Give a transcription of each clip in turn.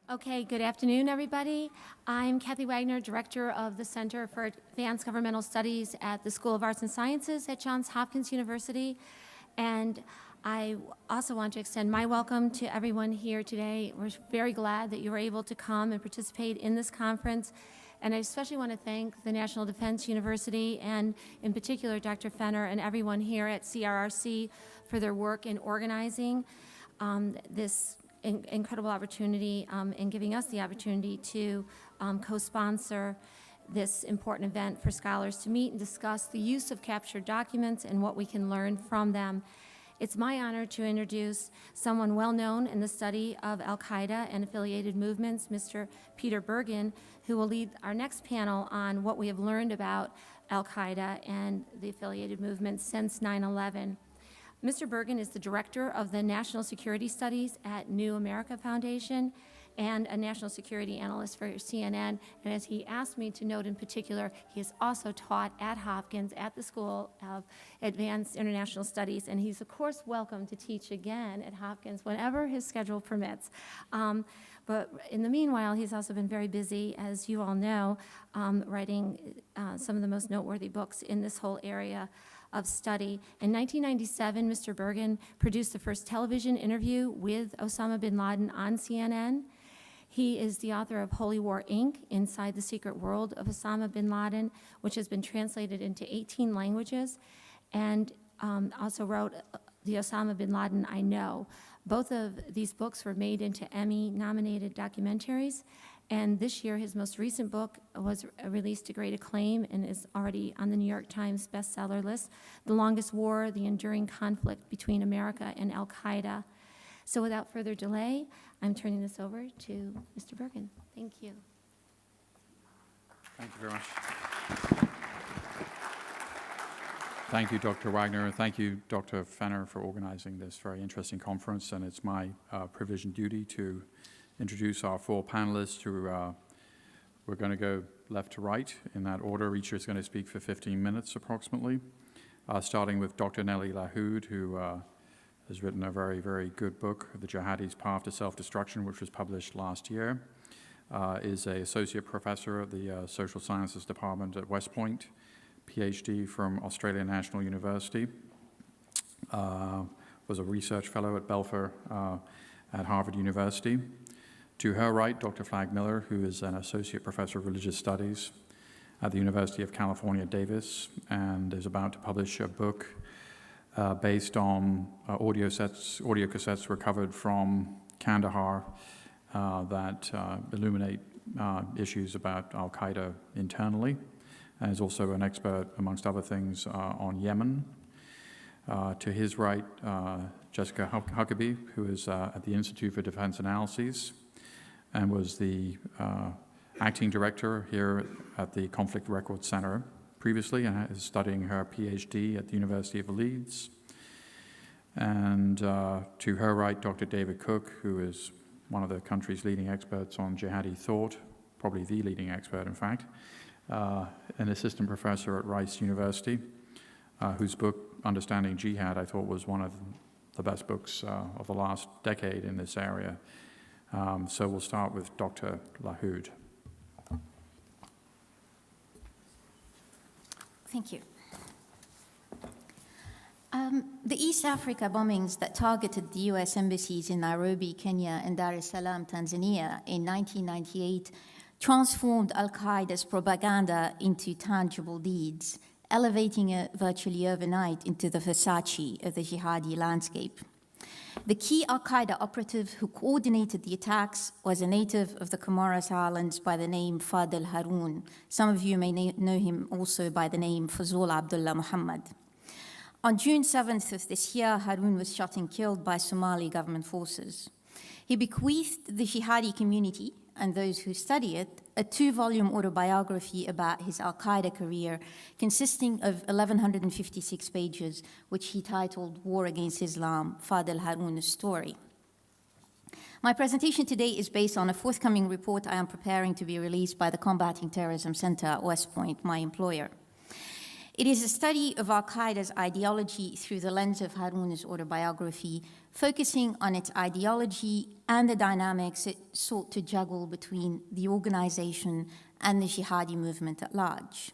Okay, good afternoon, everybody. I'm Kathy Wagner, Director of the Center for Advanced Governmental Studies at the School of Arts and Sciences at Johns Hopkins University. And I also want to extend my welcome to everyone here today. We're very glad that you were able to come and participate in this conference. And I especially want to thank the National Defense University and in particular Dr. Fenner and everyone here at CRRC for their work in organizing this incredible opportunity and giving us the opportunity to co-sponsor this important event for scholars to meet and discuss the use of captured documents and what we can learn from them. It's my honor to introduce someone well known in the study of Al-Qaeda and affiliated movements, Mr. Peter Bergen, who will lead our next panel on what we have learned about Al-Qaeda and the affiliated movements since 9/11. Mr. Bergen is the director of the National Security Studies at New America Foundation and a national security analyst for CNN. And as he asked me to note in particular, he has also taught at Hopkins at the School of Advanced International Studies. And he's, of course, welcome to teach again at Hopkins whenever his schedule permits. But in the meanwhile, he's also been very busy, as you all know, writing some of the most noteworthy books in this whole area of study. In 1997, Mr. Bergen produced the first television interview with Osama bin Laden on CNN. He is the author of Holy War, Inc., Inside the Secret World of Osama bin Laden, which has been translated into 18 languages, and also wrote The Osama bin Laden I Know. Both of these books were made into Emmy-nominated documentaries, and this year his most recent book was released to great acclaim and is already on the New York Times bestseller list, The Longest War, the Enduring Conflict Between America and Al-Qaeda. So without further delay, I'm turning this over to Mr. Bergen. Thank you. Thank you very much. Thank you, Dr. Wagner, and thank you, Dr. Fenner, for organizing this very interesting conference. And it's my privilege and duty to introduce our four panelists who we're going to go left to right in that order. Each is going to speak for 15 minutes approximately, starting with Dr. Nelly lahoud, who has written a very, very good book, The Jihadi's Path to Self-Destruction, which was published last year, is an associate professor at the Social Sciences Department at West Point, PhD from Australian National University, was a research fellow at Belfer at Harvard University. To her right, Dr. Flagg Miller, who is an associate professor of religious studies at the University of California, Davis, and is about to publish a book based on audio cassettes recovered from Kandahar that illuminate issues about Al-Qaeda internally, and is also an expert, amongst other things, on Yemen. To his right, Jessica Huckabey, who is at the Institute for Defense Analyses, and was the acting director here at the Conflict Records Center previously, and is studying her PhD at the University of Leeds. And to her right, Dr. David Cook, who is one of the country's leading experts on jihadi thought, probably the leading expert, in fact, an assistant professor at Rice University, whose book, Understanding Jihad, I thought was one of the best books of the last decade in this area. So we'll start with Dr. lahoud. Thank you. The East Africa bombings that targeted the US embassies in Nairobi, Kenya, and Dar es Salaam, Tanzania in 1998 transformed Al-Qaeda's propaganda into tangible deeds, elevating it virtually overnight into the Versace of the jihadi landscape. The key Al-Qaeda operative who coordinated the attacks was a native of the Comoros Islands by the name Fadel Haroun. Some of you may know him also by the name Fazul Abdullah Muhammad. On June 7th of this year, Haroun was shot and killed by Somali government forces. He bequeathed the jihadi community and those who study it a 2-volume autobiography about his Al-Qaeda career consisting of 1,156 pages, which he titled War Against Islam, Fadel Haroun's Story. My presentation today is based on a forthcoming report I am preparing to be released by the Combating Terrorism Center at West Point, my employer. It is a study of Al-Qaeda's ideology through the lens of Haroun's autobiography, focusing on its ideology and the dynamics it sought to juggle between the organization and the jihadi movement at large.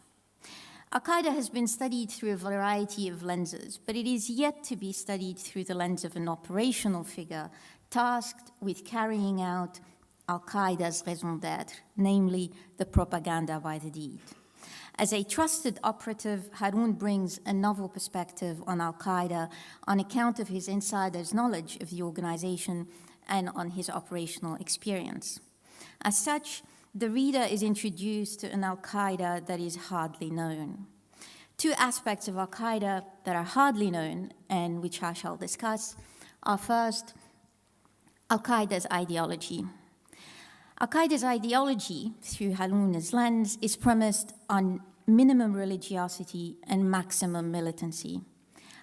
Al-Qaeda has been studied through a variety of lenses, but it is yet to be studied through the lens of an operational figure tasked with carrying out Al-Qaeda's raison d'être, namely the propaganda by the deed. As a trusted operative, Haroun brings a novel perspective on Al-Qaeda on account of his insider's knowledge of the organization and on his operational experience. As such, the reader is introduced to an Al-Qaeda that is hardly known. Two aspects of Al-Qaeda that are hardly known, and which I shall discuss, are first, Al-Qaeda's ideology. Al-Qaeda's ideology, through Haroun's lens, is premised on minimum religiosity and maximum militancy.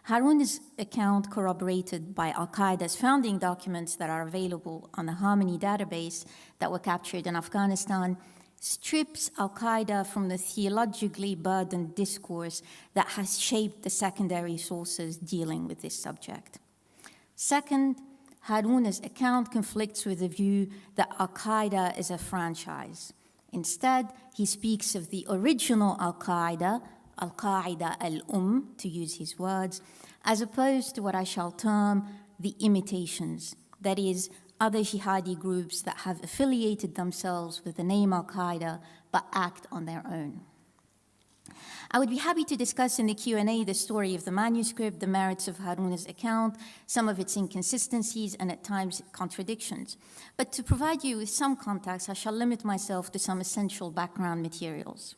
Haroun's account, corroborated by Al-Qaeda's founding documents that are available on the Harmony database that were captured in Afghanistan, strips Al-Qaeda from the theologically burdened discourse that has shaped the secondary sources dealing with this subject. Second, Haroun's account conflicts with the view that Al-Qaeda is a franchise. Instead, he speaks of the original Al-Qaeda, Al-Qaeda al-Umm, to use his words, as opposed to what I shall term the imitations, that is, other jihadi groups that have affiliated themselves with the name Al-Qaeda but act on their own. I would be happy to discuss in the Q&A the story of the manuscript, the merits of Haroun's account, some of its inconsistencies and at times contradictions. But to provide you with some context, I shall limit myself to some essential background materials.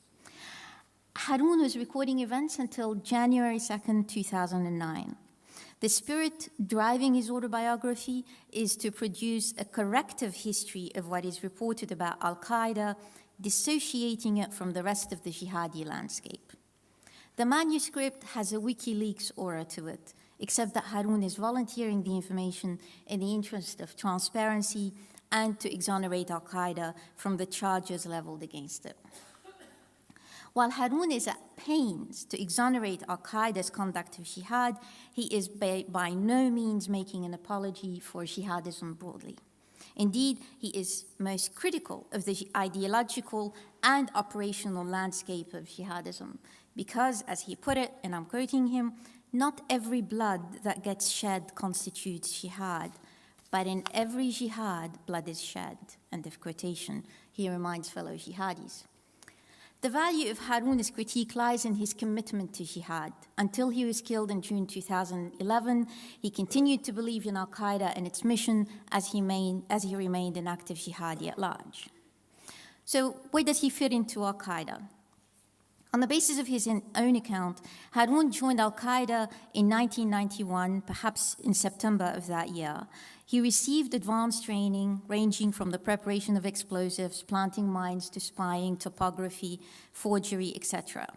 Haroun was recording events until January 2nd, 2009. The spirit driving his autobiography is to produce a corrective history of what is reported about Al-Qaeda, dissociating it from the rest of the jihadi landscape. The manuscript has a WikiLeaks aura to it, except that Haroun is volunteering the information in the interest of transparency and to exonerate Al-Qaeda from the charges leveled against it. While Haroun is at pains to exonerate Al-Qaeda's conduct of jihad, he is by no means making an apology for jihadism broadly. Indeed, he is most critical of the ideological and operational landscape of jihadism because, as he put it, and I'm quoting him, not every blood that gets shed constitutes jihad, but in every jihad, blood is shed, end of quotation. He reminds fellow jihadis. The value of Haroun's critique lies in his commitment to jihad. Until he was killed in June 2011, he continued to believe in Al-Qaeda and its mission as he remained an active jihadi at large. So where does he fit into Al-Qaeda? On the basis of his own account, Haroun joined Al-Qaeda in 1991, perhaps in September of that year. He received advanced training ranging from the preparation of explosives, planting mines, to spying, topography, forgery, etc.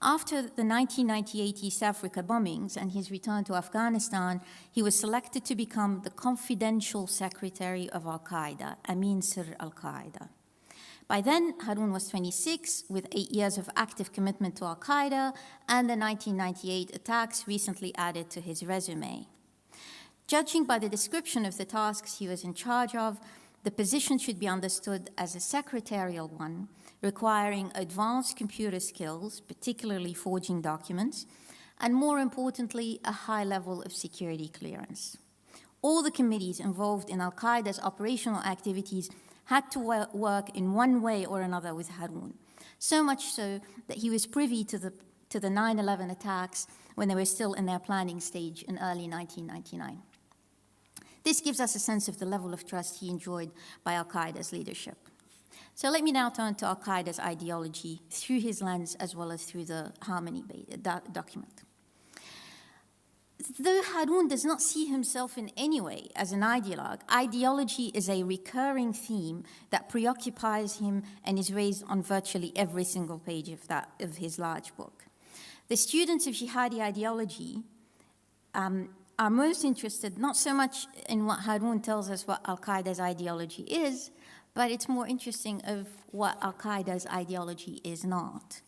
After the 1998 East Africa bombings and his return to Afghanistan, he was selected to become the confidential secretary of Al-Qaeda, Amin Sir Al-Qaeda. By then, Haroun was 26, with 8 years of active commitment to Al-Qaeda and the 1998 attacks recently added to his resume. Judging by the description of the tasks he was in charge of, the position should be understood as a secretarial one, requiring advanced computer skills, particularly forging documents, and more importantly, a high level of security clearance. All the committees involved in Al-Qaeda's operational activities had to work in one way or another with Haroun, so much so that he was privy to the 9/11 attacks when they were still in their planning stage in early 1999. This gives us a sense of the level of trust he enjoyed by Al-Qaeda's leadership. So let me now turn to Al-Qaeda's ideology through his lens as well as through the Harmony document. Though Haroun does not see himself in any way as an ideologue, ideology is a recurring theme that preoccupies him and is raised on virtually every single page of his large book. The students of jihadi ideology are most interested not so much in what Haroun tells us what Al-Qaeda's ideology is, but it's more interesting of what Al-Qaeda's ideology is not.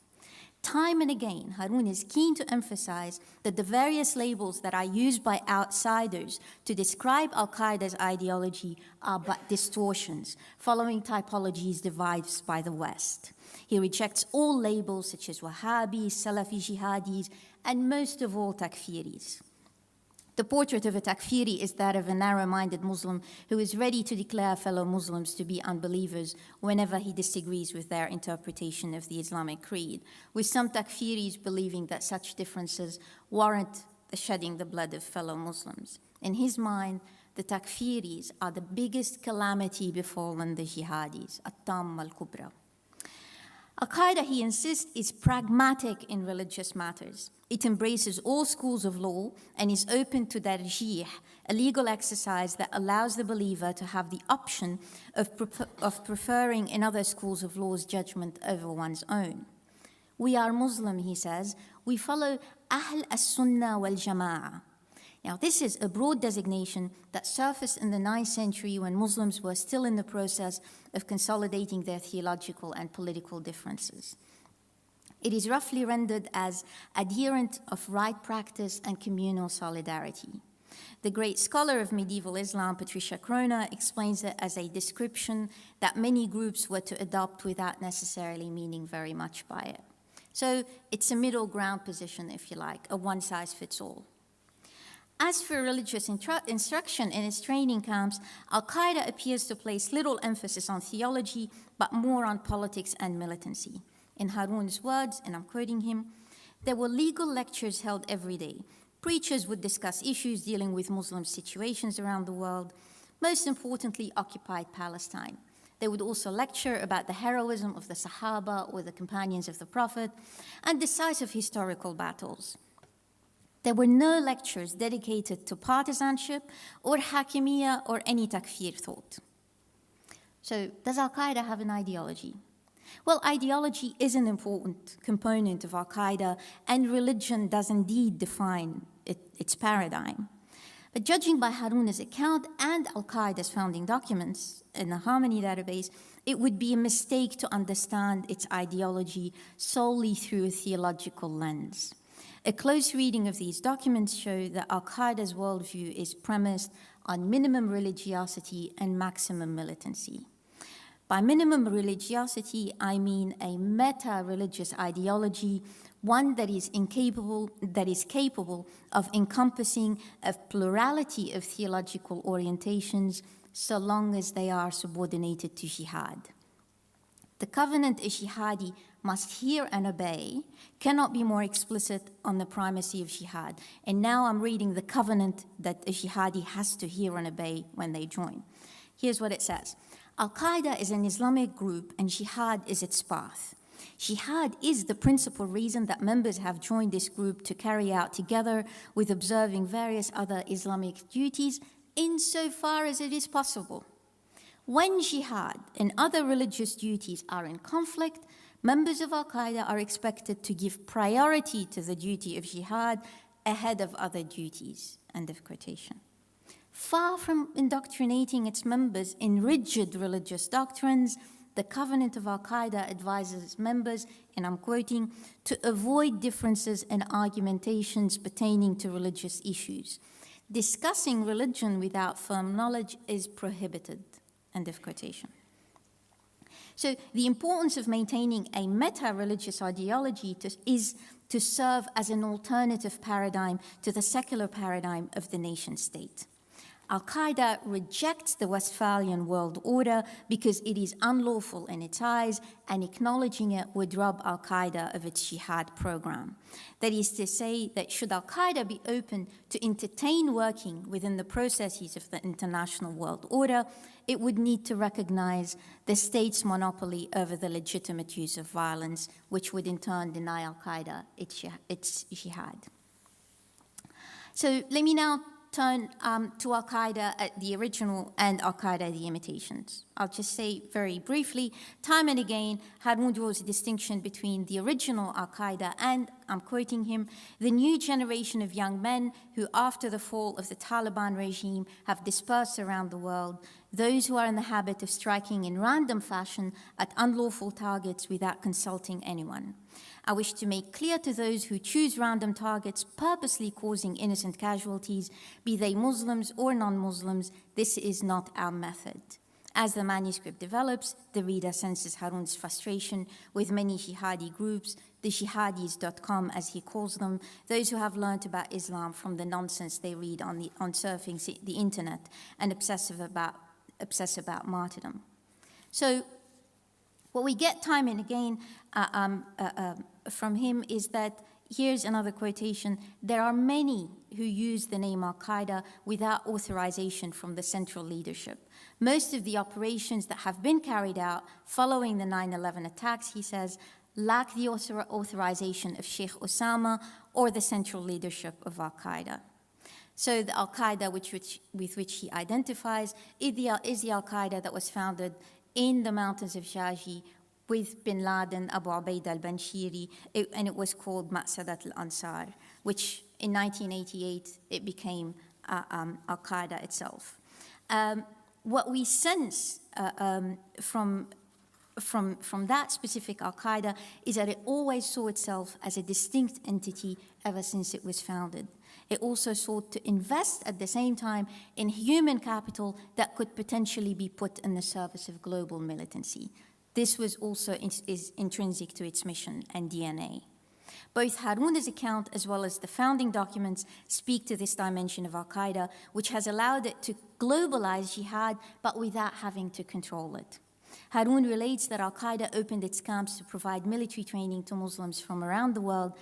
Time and again, Harun is keen to emphasize that the various labels that are used by outsiders to describe Al-Qaeda's ideology are but distortions, following typologies devised by the West. He rejects all labels such as Wahhabis, Salafi jihadis, and most of all, takfiris. The portrait of a takfiri is that of a narrow-minded Muslim who is ready to declare fellow Muslims to be unbelievers whenever he disagrees with their interpretation of the Islamic creed, with some takfiris believing that such differences warrant the shedding the blood of fellow Muslims. In his mind, the takfiris are the biggest calamity befallen the jihadis, at-tam al-kubra. Al-Qaeda, he insists, is pragmatic in religious matters. It embraces all schools of law and is open to tarjih, a legal exercise that allows the believer to have the option of preferring another schools of law's judgment over one's own. We are Muslim, he says. We follow Ahl as-Sunnah wal-Jama'ah. Now, this is a broad designation that surfaced in the 9th century when Muslims were still in the process of consolidating their theological and political differences. It is roughly rendered as adherent of right practice and communal solidarity. The great scholar of medieval Islam, Patricia Kroner, explains it as a description that many groups were to adopt without necessarily meaning very much by it. So it's a middle ground position, if you like, a one-size-fits-all. As for religious instruction in its training camps, Al-Qaeda appears to place little emphasis on theology, but more on politics and militancy. In Harun's words, and I'm quoting him, there were legal lectures held every day. Preachers would discuss issues dealing with Muslim situations around the world, most importantly, occupied Palestine. They would also lecture about the heroism of the Sahaba or the companions of the Prophet and decisive historical battles. There were no lectures dedicated to partisanship or hakimiyya or any takfir thought. So, does Al-Qaeda have an ideology? Well, ideology is an important component of Al-Qaeda, and religion does indeed define its paradigm. But judging by Harun's account and Al-Qaeda's founding documents in the Harmony database, it would be a mistake to understand its ideology solely through a theological lens. A close reading of these documents show that Al-Qaeda's worldview is premised on minimum religiosity and maximum militancy. By minimum religiosity, I mean a meta-religious ideology, one that is capable of encompassing a plurality of theological orientations so long as they are subordinated to jihad. The covenant a jihadi must hear and obey cannot be more explicit on the primacy of jihad. And now I'm reading the covenant that a jihadi has to hear and obey when they join. Here's what it says. Al-Qaeda is an Islamic group and jihad is its path. Jihad is the principal reason that members have joined this group to carry out together with observing various other Islamic duties insofar as it is possible. When jihad and other religious duties are in conflict, members of Al-Qaeda are expected to give priority to the duty of jihad ahead of other duties. End of quotation. Far from indoctrinating its members in rigid religious doctrines, the Covenant of Al-Qaeda advises members, and I'm quoting, to avoid differences and argumentations pertaining to religious issues. Discussing religion without firm knowledge is prohibited. End of quotation. So the importance of maintaining a meta-religious ideology is to serve as an alternative paradigm to the secular paradigm of the nation-state. Al-Qaeda rejects the Westphalian world order because it is unlawful in its eyes, and acknowledging it would rob Al-Qaeda of its jihad program. That is to say that should Al-Qaeda be open to entertain working within the processes of the international world order, it would need to recognize the state's monopoly over the legitimate use of violence, which would in turn deny Al-Qaeda its jihad. So let me now turn to Al-Qaeda the original and Al-Qaeda the imitations. I'll just say very briefly, time and again, Haroun draws a distinction between the original Al-Qaeda and, I'm quoting him, the new generation of young men who, after the fall of the Taliban regime, have dispersed around the world, those who are in the habit of striking in random fashion at unlawful targets without consulting anyone. I wish to make clear to those who choose random targets, purposely causing innocent casualties, be they Muslims or non-Muslims, this is not our method. As the manuscript develops, the reader senses Haroun's frustration with many jihadi groups, the jihadis.com as he calls them, those who have learned about Islam from the nonsense they read on surfing the internet and obsess about martyrdom. So what we get time and again from him is that, here's another quotation, there are many who use the name Al-Qaeda without authorization from the central leadership. Most of the operations that have been carried out following the 9/11 attacks, he says, lack the authorization of Sheikh Osama or the central leadership of Al-Qaeda. So the Al-Qaeda with which he identifies is the Al-Qaeda that was founded in the mountains of Jaji with bin Laden, Abu Ubaidah al-Banshiri, and it was called Ma'sadat al-Ansar, which in 1988, it became Al-Qaeda itself. What we sense from that specific Al-Qaeda is that it always saw itself as a distinct entity ever since it was founded. It also sought to invest at the same time in human capital that could potentially be put in the service of global militancy. This was also is intrinsic to its mission and DNA. Both Haroun's account as well as the founding documents speak to this dimension of Al-Qaeda, which has allowed it to globalize jihad, but without having to control it. Haroun relates that Al-Qaeda opened its camps to provide military training to Muslims from around the world,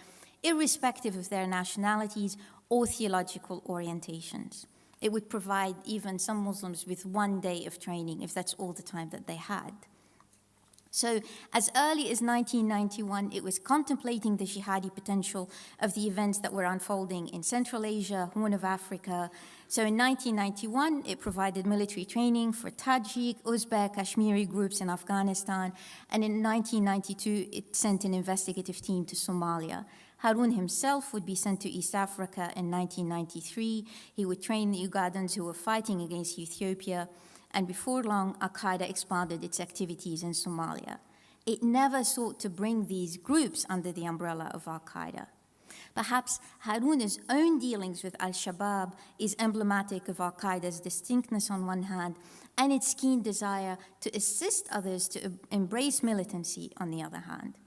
irrespective of their nationalities or theological orientations. It would provide even some Muslims with 1 day of training, if that's all the time that they had. So as early as 1991, it was contemplating the jihadi potential of the events that were unfolding in Central Asia, Horn of Africa. So in 1991, it provided military training for Tajik, Uzbek, Kashmiri groups in Afghanistan. And in 1992, it sent an investigative team to Somalia. Haroun himself would be sent to East Africa in 1993. He would train the Ugandans who were fighting against Ethiopia. And before long, Al-Qaeda expanded its activities in Somalia. It never sought to bring these groups under the umbrella of Al-Qaeda. Perhaps Haroun's own dealings with Al-Shabaab is emblematic of Al-Qaeda's distinctness on one hand and its keen desire to assist others to embrace militancy on the other hand.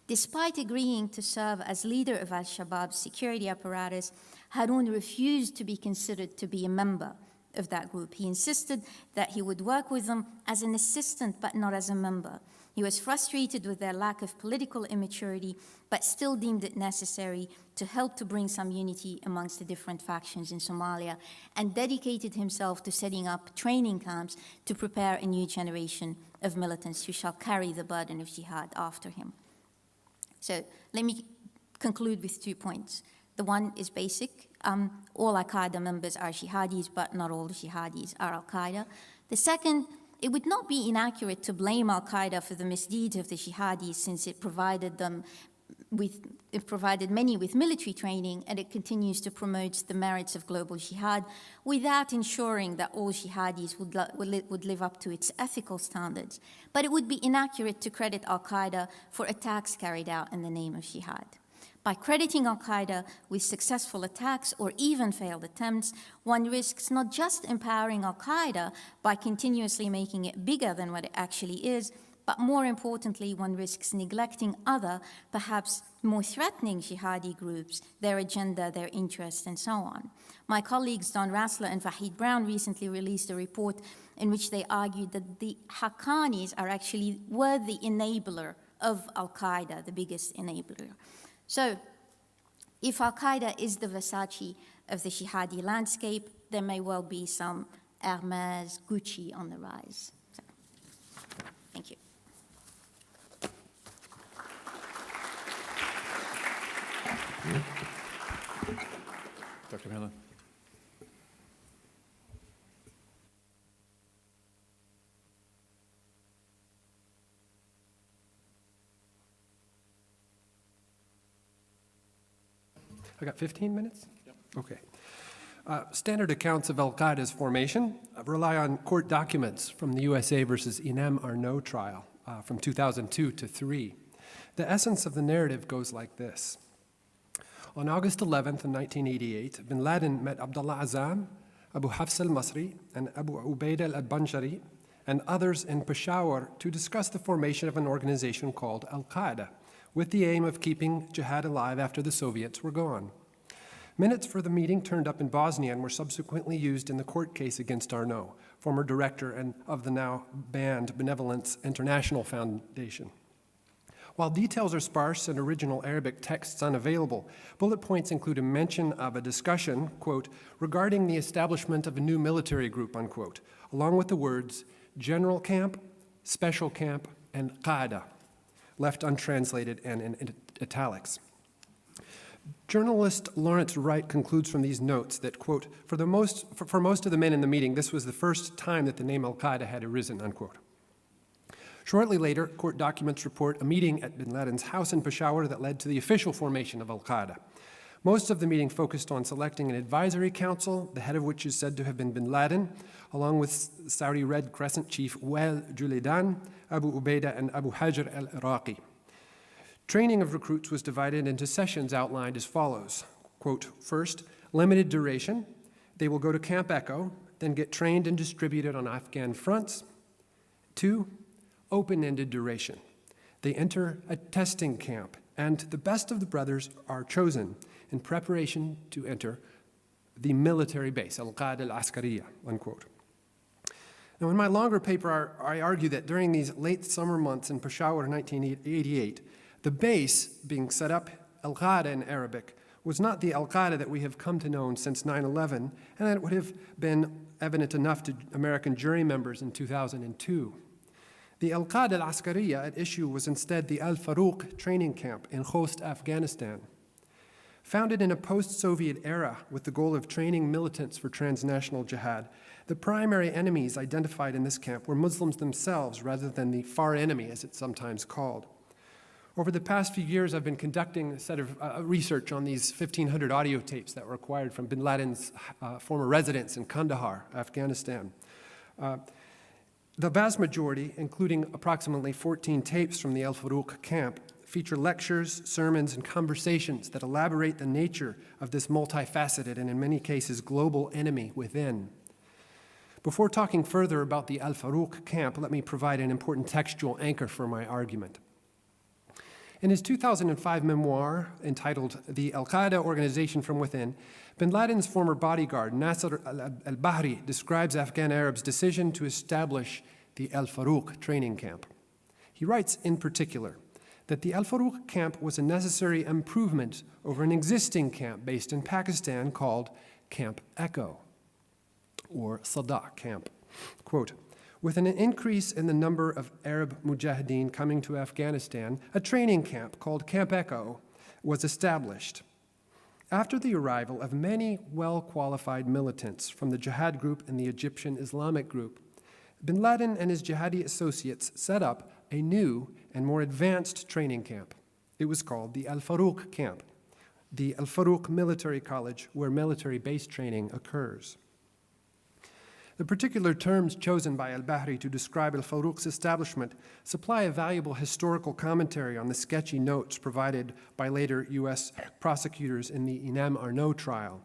Despite agreeing to serve as leader of Al-Shabaab's security apparatus, Haroun refused to be considered to be a member of that group. He insisted that he would work with them as an assistant, but not as a member. He was frustrated with their lack of political immaturity, but still deemed it necessary to help to bring some unity amongst the different factions in Somalia, and dedicated himself to setting up training camps to prepare a new generation of militants who shall carry the burden of jihad after him. So let me conclude with 2 points. The one is basic. All Al-Qaeda members are jihadis, but not all jihadis are Al-Qaeda. The second, it would not be inaccurate to blame Al-Qaeda for the misdeeds of the jihadis, since it provided many with military training, and it continues to promote the merits of global jihad without ensuring that all jihadis would live up to its ethical standards. But it would be inaccurate to credit Al-Qaeda for attacks carried out in the name of jihad. By crediting Al-Qaeda with successful attacks or even failed attempts, one risks not just empowering Al-Qaeda by continuously making it bigger than what it actually is, but more importantly, one risks neglecting other, perhaps more threatening jihadi groups, their agenda, their interests, and so on. My colleagues Don Rassler and Fahid Brown recently released a report in which they argued that the Haqqanis were the enabler of Al-Qaeda, the biggest enabler. So, if Al-Qaeda is the Versace of the jihadi landscape, there may well be some Hermes, Gucci on the rise. So, thank you. Dr. Miller. I got 15 minutes? Yep. Okay. Standard accounts of Al-Qaeda's formation rely on court documents from the USA versus Inam Arnaud trial from 2002 to 3. The essence of the narrative goes like this. On August 11th, 1988, bin Laden met Abdullah Azzam, Abu Hafs al-Masri, and Abu Ubaida al-Banjari, and others in Peshawar to discuss the formation of an organization called Al-Qaeda, with the aim of keeping jihad alive after the Soviets were gone. Minutes for the meeting turned up in Bosnia and were subsequently used in the court case against Arnaud, former director and of the now banned Benevolence International Foundation. While details are sparse and original Arabic texts unavailable, bullet points include a mention of a discussion, quote, regarding the establishment of a new military group, unquote, along with the words general camp, special camp, and Qaeda, left untranslated and in italics. Journalist Lawrence Wright concludes from these notes that, quote, for most of the men in the meeting, this was the first time that the name Al-Qaeda had arisen, unquote. Shortly later, court documents report a meeting at bin Laden's house in Peshawar that led to the official formation of Al-Qaeda. Most of the meeting focused on selecting an advisory council, the head of which is said to have been bin Laden, along with Saudi Red Crescent chief Wael Julaydan, Abu Ubaida, and Abu Hajar al-Iraqi. Training of recruits was divided into sessions outlined as follows. Quote, first, limited duration. They will go to Camp Echo, then get trained and distributed on Afghan fronts. 2, open-ended duration. They enter a testing camp, and the best of the brothers are chosen in preparation to enter the military base, Al-Qaeda al-Askariya, unquote. Now, in my longer paper, I argue that during these late summer months in Peshawar in 1988, the base being set up, Al-Qaeda in Arabic, was not the Al-Qaeda that we have come to know since 9/11, and that would have been evident enough to American jury members in 2002. The Al-Qaeda al-Askariya at issue was instead the Al-Faruq training camp in Khost, Afghanistan. Founded in a post-Soviet era with the goal of training militants for transnational jihad, the primary enemies identified in this camp were Muslims themselves rather than the far enemy, as it's sometimes called. Over the past few years, I've been conducting a set of research on these 1,500 audio tapes that were acquired from bin Laden's former residence in Kandahar, Afghanistan. The vast majority, including approximately 14 tapes from the Al-Faruq camp, feature lectures, sermons, and conversations that elaborate the nature of this multifaceted and in many cases global enemy within. Before talking further about the Al-Faruq camp, let me provide an important textual anchor for my argument. In his 2005 memoir entitled The Al-Qaeda Organization from Within, bin Laden's former bodyguard, Nasser al-Bahri, describes Afghan Arabs' decision to establish the Al-Faruq training camp. He writes in particular that the Al-Faruq camp was a necessary improvement over an existing camp based in Pakistan called Camp Echo, or Sadah camp. Quote, with an increase in the number of Arab mujahideen coming to Afghanistan, a training camp called Camp Echo was established. After the arrival of many well-qualified militants from the jihad group and the Egyptian Islamic group, bin Laden and his jihadi associates set up a new and more advanced training camp. It was called the Al-Faruq camp, the Al-Faruq military college where military-based training occurs. The particular terms chosen by al-Bahri to describe al-Faruq's establishment supply a valuable historical commentary on the sketchy notes provided by later U.S. prosecutors in the Inam Arnaud trial.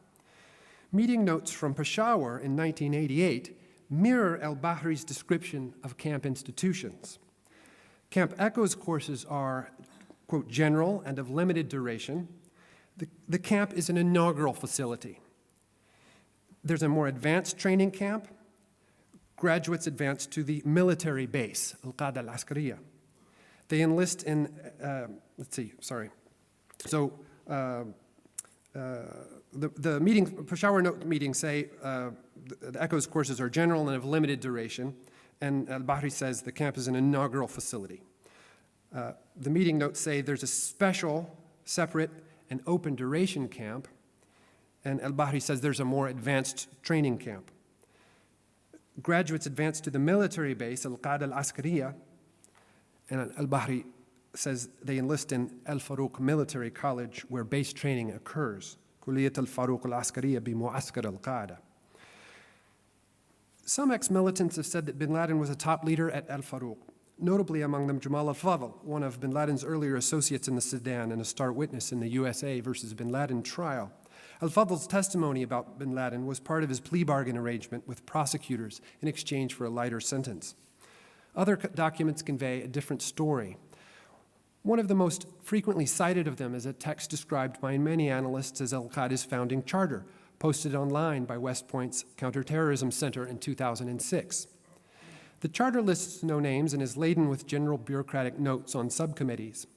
Meeting notes from Peshawar in 1988 mirror al-Bahri's description of camp institutions. Camp Echo's courses are, quote, general and of limited duration. The camp is an inaugural facility. There's a more advanced training camp. Graduates advance to the military base, Al-Qaeda al-Askariya. They enlist in, the meeting, Peshawar note meetings say the Echo's courses are general and of limited duration, and al-Bahri says the camp is an inaugural facility. The meeting notes say there's a special, separate, and open duration camp, and al-Bahri says there's a more advanced training camp. Graduates advance to the military base, Al-Qaeda al-Askariya, and al-Bahri says they enlist in Al-Faruq Military College where base training occurs. كلية الفاروق العسكرية بمعسكر القاعدة. Some ex-militants have said that bin Laden was a top leader at al-Faruq, notably among them Jamal al-Fadl, one of bin Laden's earlier associates in the Sudan and a star witness in the USA versus bin Laden trial. Al-Fadl's testimony about bin Laden was part of his plea bargain arrangement with prosecutors in exchange for a lighter sentence. Other documents convey a different story. One of the most frequently cited of them is a text described by many analysts as Al-Qaeda's founding charter, posted online by West Point's Counterterrorism Center in 2006. The charter lists no names and is laden with general bureaucratic notes on subcommittees.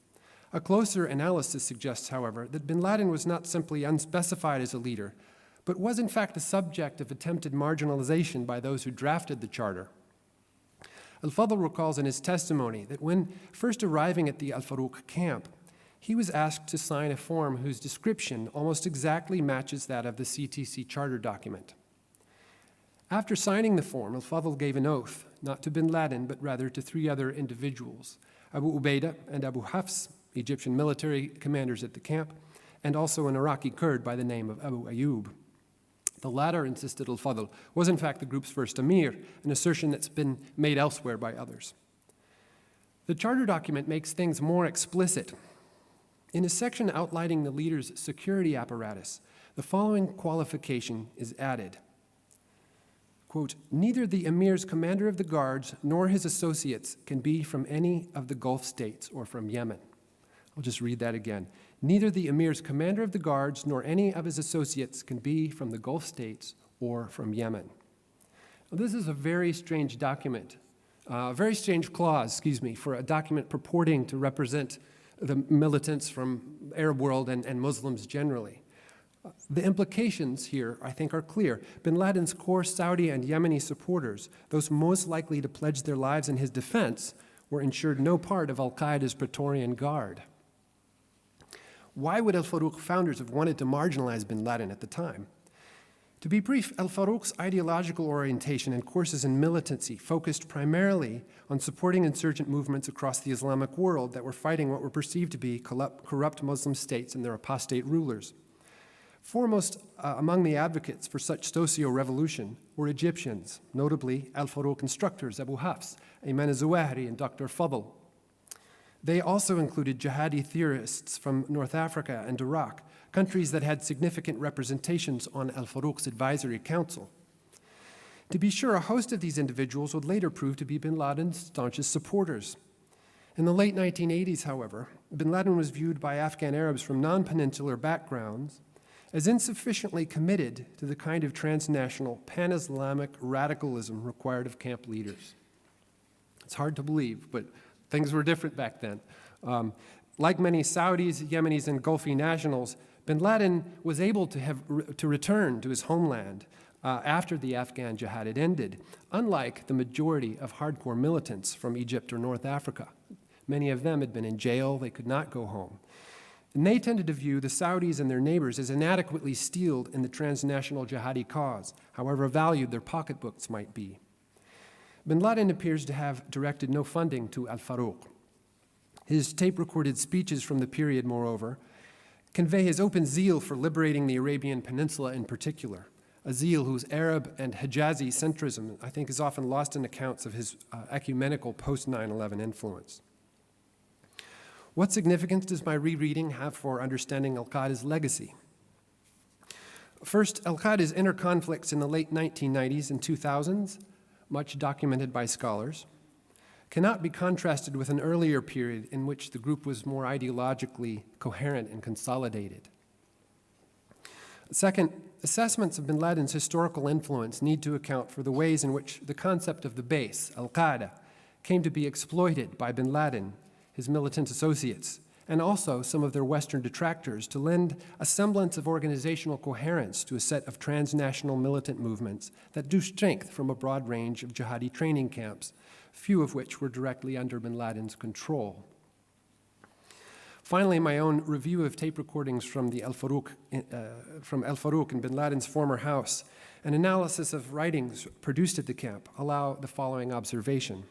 A closer analysis suggests, however, that bin Laden was not simply unspecified as a leader, but was in fact the subject of attempted marginalization by those who drafted the charter. Al-Fadl recalls in his testimony that when first arriving at the Al-Faruq camp, he was asked to sign a form whose description almost exactly matches that of the CTC charter document. After signing the form, Al-Fadl gave an oath, not to bin Laden, but rather to three other individuals, Abu Ubaidah and Abu Hafs, Egyptian military commanders at the camp, and also an Iraqi Kurd by the name of Abu Ayyub. The latter, insisted Al-Fadl, was in fact the group's first emir, an assertion that's been made elsewhere by others. The charter document makes things more explicit. In a section outlining the leader's security apparatus, the following qualification is added. Quote, neither the emir's commander of the guards nor his associates can be from any of the Gulf states or from Yemen. I'll just read that again. Neither the emir's commander of the guards nor any of his associates can be from the Gulf states or from Yemen. Now, this is a very strange document, a very strange clause, for a document purporting to represent the militants from the Arab world and Muslims generally. The implications here, I think, are clear. Bin Laden's core Saudi and Yemeni supporters, those most likely to pledge their lives in his defense, were ensured no part of Al-Qaeda's Praetorian Guard. Why would al-Faruq founders have wanted to marginalize bin Laden at the time? To be brief, al-Faruq's ideological orientation and courses in militancy focused primarily on supporting insurgent movements across the Islamic world that were fighting what were perceived to be corrupt Muslim states and their apostate rulers. Foremost among the advocates for such socio-revolution were Egyptians, notably al-Faruq instructors Abu Hafs, Ayman al-Zawahiri, and Dr. Fadl. They also included jihadi theorists from North Africa and Iraq, countries that had significant representations on al-Faruq's advisory council. To be sure, a host of these individuals would later prove to be bin Laden's staunchest supporters. In the late 1980s, however, bin Laden was viewed by Afghan Arabs from non-peninsular backgrounds as insufficiently committed to the kind of transnational pan-Islamic radicalism required of camp leaders. It's hard to believe, but things were different back then. Like many Saudis, Yemenis, and Gulfi nationals, bin Laden was able to return to his homeland after the Afghan jihad had ended, unlike the majority of hardcore militants from Egypt or North Africa. Many of them had been in jail, they could not go home. And they tended to view the Saudis and their neighbors as inadequately steeled in the transnational jihadi cause, however valued their pocketbooks might be. Bin Laden appears to have directed no funding to al-Faruq. His tape-recorded speeches from the period, moreover, convey his open zeal for liberating the Arabian Peninsula in particular, a zeal whose Arab and Hijazi centrism, I think, is often lost in accounts of his ecumenical post-9/11 influence. What significance does my rereading have for understanding al-Qaeda's legacy? First, al-Qaeda's inner conflicts in the late 1990s and 2000s, much documented by scholars, cannot be contrasted with an earlier period in which the group was more ideologically coherent and consolidated. Second, assessments of bin Laden's historical influence need to account for the ways in which the concept of the base, al-Qaeda, came to be exploited by bin Laden, his militant associates, and also some of their Western detractors to lend a semblance of organizational coherence to a set of transnational militant movements that drew strength from a broad range of jihadi training camps, few of which were directly under bin Laden's control. Finally, my own review of tape recordings from Al-Faruq in bin Laden's former house, and analysis of writings produced at the camp allow the following observation.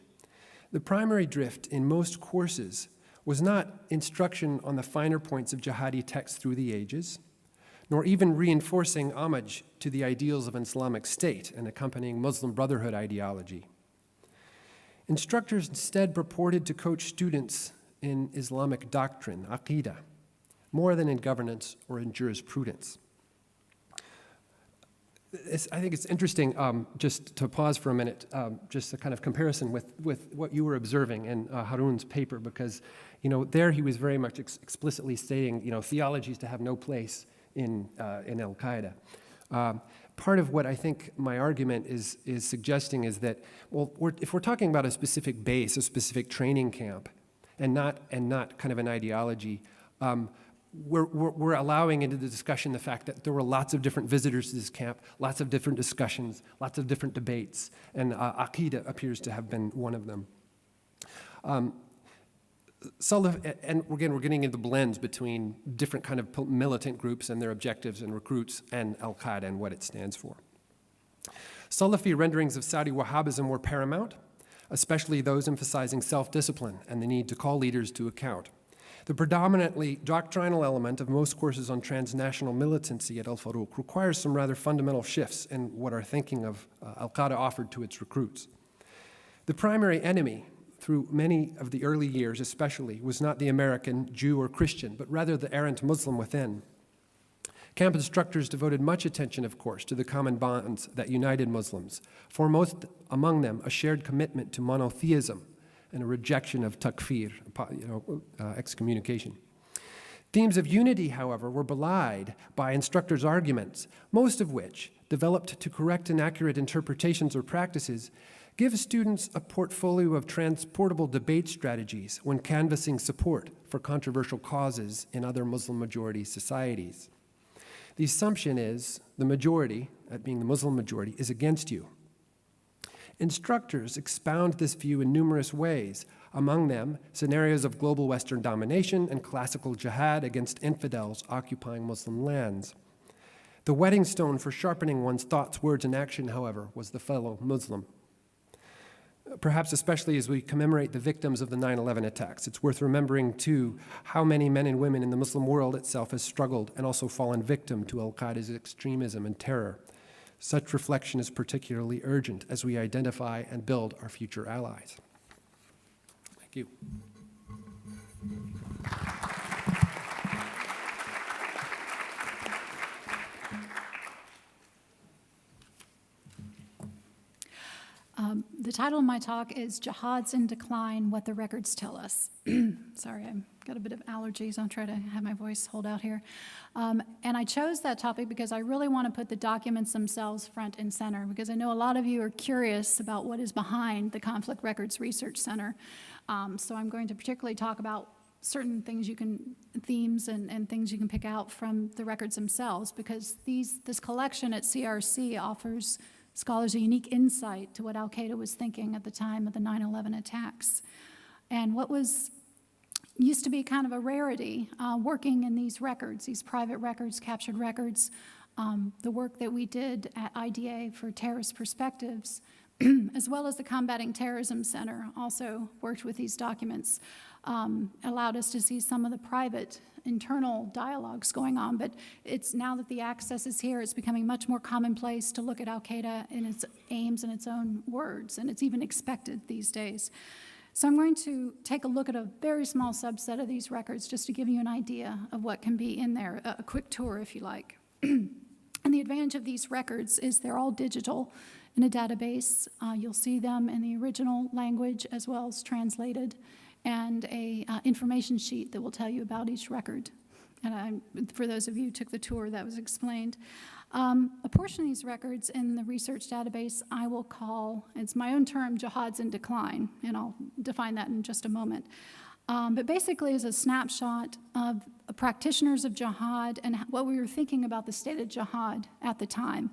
The primary drift in most courses was not instruction on the finer points of jihadi texts through the ages, nor even reinforcing homage to the ideals of an Islamic State and accompanying Muslim Brotherhood ideology. Instructors instead purported to coach students in Islamic doctrine, Aqidah, more than in governance or in jurisprudence. I think it's interesting, just to pause for a minute, just a kind of comparison with what you were observing in Harun's paper, because, there he was very much explicitly stating, theology is to have no place in Al-Qaeda. Part of what I think my argument is suggesting is that, well, if we're talking about a specific base, a specific training camp, and not kind of an ideology, we're allowing into the discussion the fact that there were lots of different visitors to this camp, lots of different discussions, lots of different debates, and Aqidah appears to have been one of them. And again, we're getting into blends between different kind of militant groups and their objectives and recruits and Al-Qaeda and what it stands for. Salafi renderings of Saudi Wahhabism were paramount, especially those emphasizing self-discipline and the need to call leaders to account. The predominantly doctrinal element of most courses on transnational militancy at Al-Faruq requires some rather fundamental shifts in what our thinking of Al-Qaeda offered to its recruits. The primary enemy, through many of the early years especially, was not the American, Jew, or Christian, but rather the errant Muslim within. Camp instructors devoted much attention, of course, to the common bonds that united Muslims, foremost among them a shared commitment to monotheism and a rejection of takfir, excommunication. Themes of unity, however, were belied by instructors' arguments, most of which, developed to correct inaccurate interpretations or practices, give students a portfolio of transportable debate strategies when canvassing support for controversial causes in other Muslim-majority societies. The assumption is the majority, that being the Muslim majority, is against you. Instructors expound this view in numerous ways, among them scenarios of global Western domination and classical jihad against infidels occupying Muslim lands. The wedding stone for sharpening one's thoughts, words, and action, however, was the fellow Muslim. Perhaps especially as we commemorate the victims of the 9/11 attacks, it's worth remembering, too, how many men and women in the Muslim world itself has struggled and also fallen victim to Al-Qaeda's extremism and terror. Such reflection is particularly urgent as we identify and build our future allies. Thank you. The title of my talk is Jihad's in Decline, What the Records Tell Us. Sorry, I've got a bit of allergies. I'll try to have my voice hold out here. And I chose that topic because I really want to put the documents themselves front and center, because I know a lot of you are curious about what is behind the Conflict Records Research Center. So I'm going to particularly talk about certain things themes and things you can pick out from the records themselves, because this collection at CRRC offers scholars a unique insight to what Al-Qaeda was thinking at the time of the 9/11 attacks. And what used to be kind of a rarity, working in these records, these private records, captured records, the work that we did at IDA for Terrorist Perspectives, as well as the Combating Terrorism Center also worked with these documents, allowed us to see some of the private internal dialogues going on. But it's now that the access is here, it's becoming much more commonplace to look at Al-Qaeda in its aims and its own words, and it's even expected these days. So I'm going to take a look at a very small subset of these records just to give you an idea of what can be in there, a quick tour if you like. And the advantage of these records is they're all digital in a database. You'll see them in the original language as well as translated, and a information sheet that will tell you about each record. And for those of you who took the tour, that was explained. A portion of these records in the research database I will call, it's my own term, Jihad's in Decline, and I'll define that in just a moment. But basically is a snapshot of practitioners of jihad and what we were thinking about the state of jihad at the time.